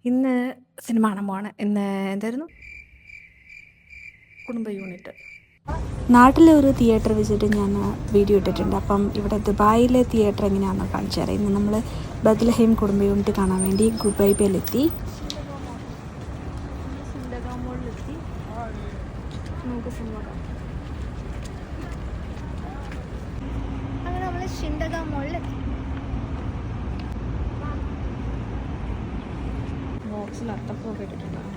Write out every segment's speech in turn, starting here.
ഇന്ന് സിനിമ കാണാൻ പോവാണ്. ഇന്ന് എന്തായിരുന്നു? കുടുംബ യൂണിറ്റ്. നാട്ടിലെ ഒരു തിയേറ്റർ വിസിറ്റ് ഞാൻ വീഡിയോ ഇട്ടിട്ടുണ്ട്. അപ്പം ഇവിടെ ദുബായിലെ തിയേറ്റർ എങ്ങനെയാണെന്ന് കാണിച്ചു തരാം. ഇന്ന് നമ്മൾ ബത്ലഹേം കുടുംബ യൂണിറ്റ് കാണാൻ വേണ്ടി ഗുബൈബയിലെത്തി. നമുക്ക് സിനിമ കാണാം. അങ്ങനെ നമ്മൾ ഷിൻഡഗ മോളിലെത്തി. ബോക്സിൽ അത്തപ്പൊക്കെ ഇട്ടിട്ടുണ്ടാകും.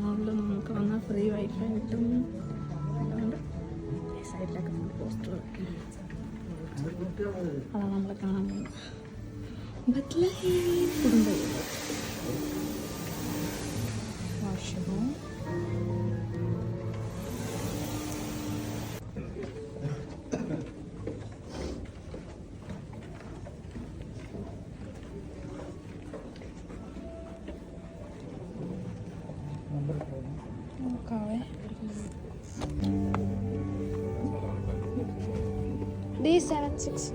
മോളിൽ നമുക്ക് വന്നാൽ ഫ്രീ വൈഫൈ കിട്ടും. അതുകൊണ്ട് സൈഡിലൊക്കെ നമ്മൾ പോസ്റ്റർ അതാണ് നമ്മൾ കാണാൻ പോകുന്നത്. ബത്ലഹേം കുടുംബ വാഷ്റൂം. D76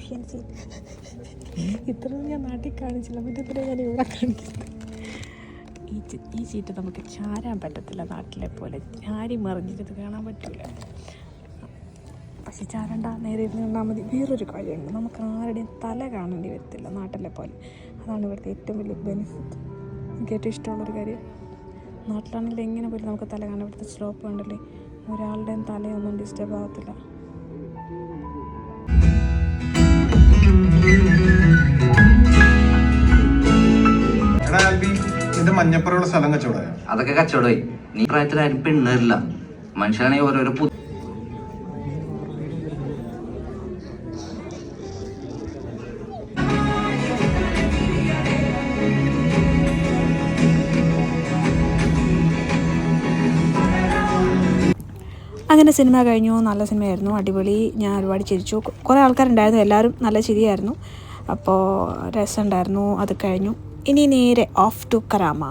76. ഇത്രയും ഞാൻ നാട്ടിൽ കാണിച്ചില്ല, പിന്നെ ഇത്ര ഞാൻ ഇവിടെ കാണിച്ചില്ല. ഈ സീറ്റ് നമുക്ക് ചാരാൻ പറ്റത്തില്ല, നാട്ടിലെ പോലെ ചാരി മറിഞ്ഞിട്ട് കാണാൻ പറ്റില്ല. പക്ഷെ ചാരണ്ട, നേരെ ഇരുന്ന് കണ്ടാൽ മതി. വേറൊരു കാര്യമുണ്ട്, നമുക്ക് ആരുടെയും തല കാണേണ്ടി വരത്തില്ല നാട്ടിലെ പോലെ. അതാണ് ഇവിടുത്തെ ഏറ്റവും വലിയ ബെനിഫിറ്റ്. എനിക്ക് ഏറ്റവും ഇഷ്ടമുള്ളൊരു കാര്യം. നാട്ടിലാണെങ്കിൽ എങ്ങനെ പോലും നമുക്ക് തല കാണാൻ. ഇവിടുത്തെ സ്ലോപ്പ് കണ്ടല്ലേ, ഒരാളുടെയും തലയൊന്നും ഡിസ്റ്റർബ് ആകത്തില്ല. മഞ്ഞപ്പുറമുള്ള സ്ഥലം കച്ചവടം, അതൊക്കെ കച്ചവടമായി. നീ പ്രായത്തിലാരും പെണ്ണേറില്ല. മനുഷ്യനാണെങ്കിൽ ഓരോരോ അങ്ങനെ സിനിമ കഴിഞ്ഞു. നല്ല സിനിമയായിരുന്നു, അടിപൊളി. ഞാൻ ഒരുപാട് ചിരിച്ചു. കുറേ ആൾക്കാരുണ്ടായിരുന്നു, എല്ലാവരും നല്ല ചിരിയായിരുന്നു. അപ്പോൾ രസമുണ്ടായിരുന്നു. അത് കഴിഞ്ഞു. ഇനി നേരെ ഓഫ് ടു കരാമ.